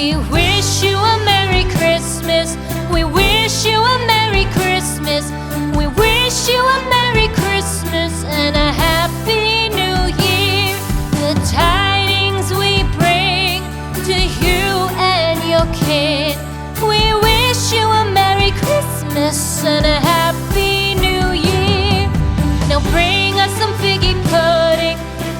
We wish you a Merry Christmas. We wish you a Merry Christmas. We wish you a Merry Christmas and a Happy New Year. The tidings we bring to you and your kin. We wish you a Merry Christmas and a Happy New Year. Now bring us some figgy pudding.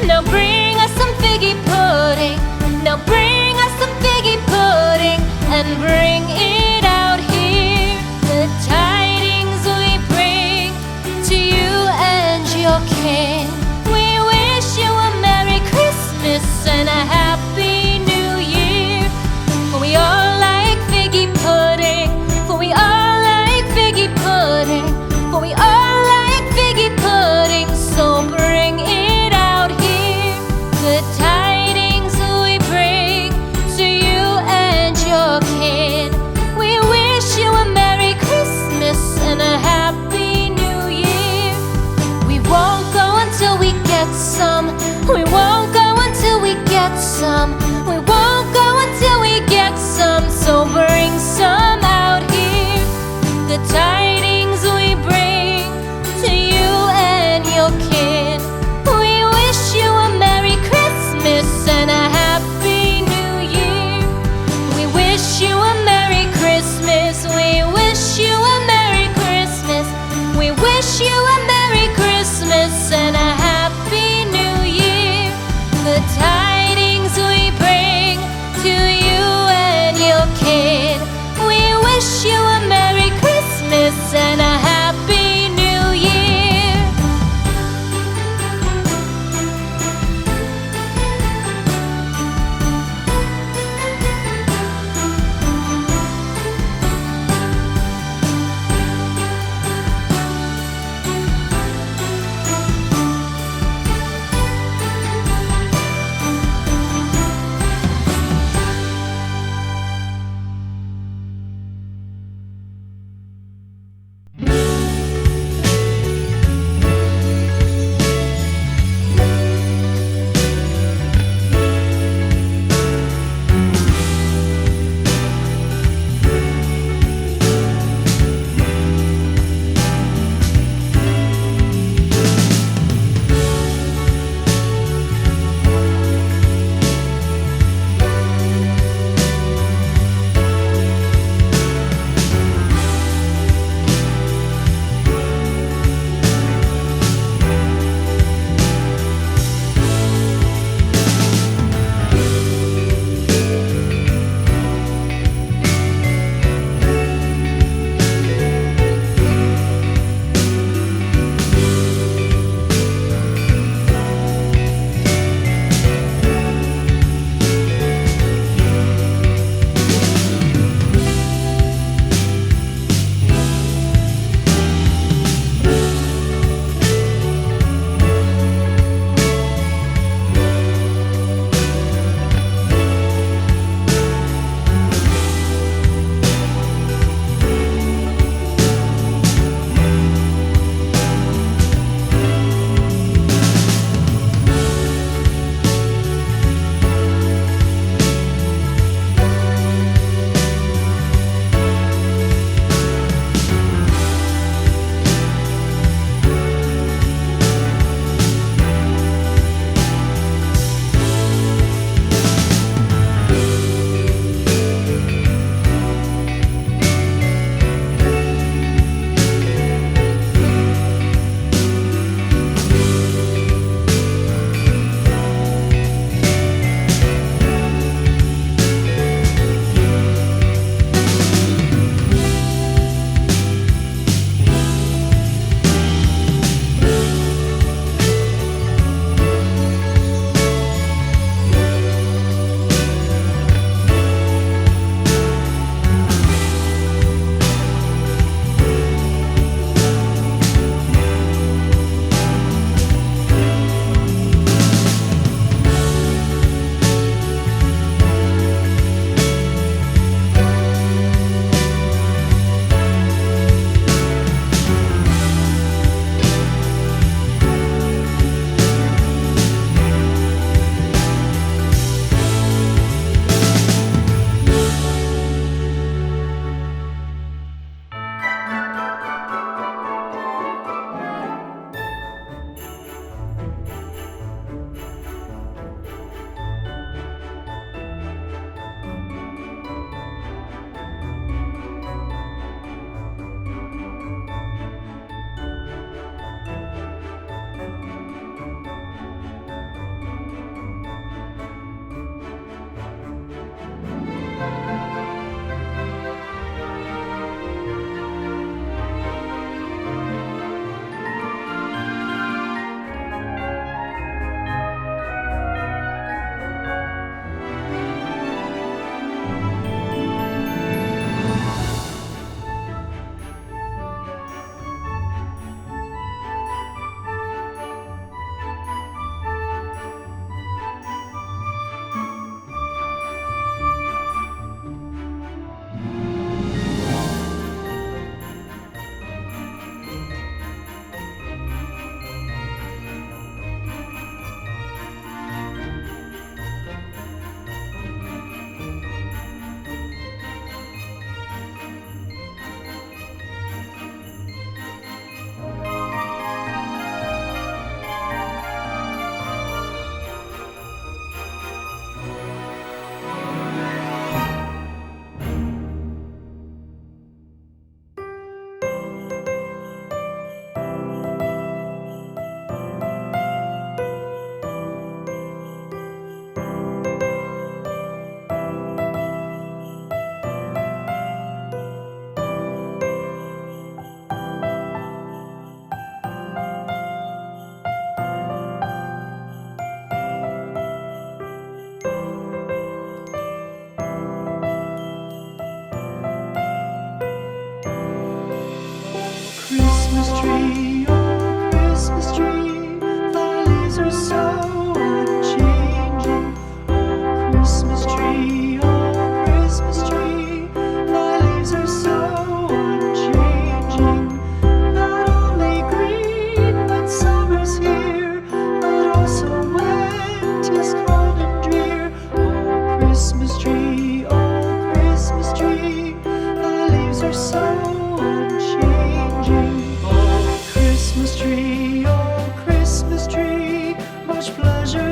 Now bring us some figgy pudding. Now bring us some figgy pudding and bring it out here. The tidings we bring to you and your kin.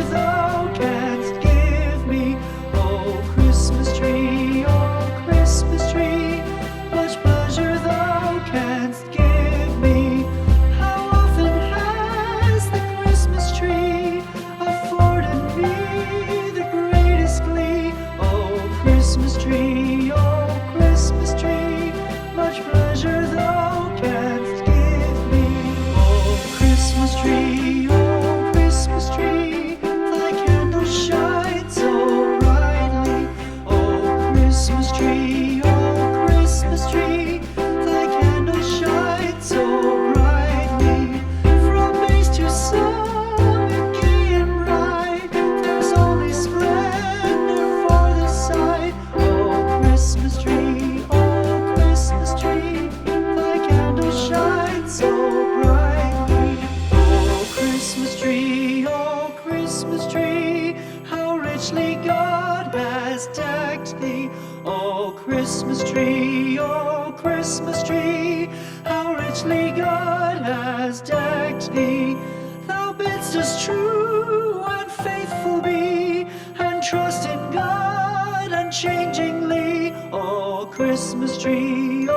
thou canst give me. Oh Christmas tree, much pleasure thou canst give me. How often has the Christmas tree afforded me the greatest glee? Oh Christmas tree, much pleasure thou canst give me. Oh Christmas tree, thy candles shine so brightly. Oh Christmas tree, thy candles shine so brightly. From base to summit, gay and bright, there's only splendor for the sight. Oh Christmas tree, thy candles shine so brightly. Oh Christmas tree, how richly God has decked thee. Oh Christmas tree, how richly God has decked thee. Thou bidst us true and faithful be, and trust in God unchangingly. Oh Christmas tree,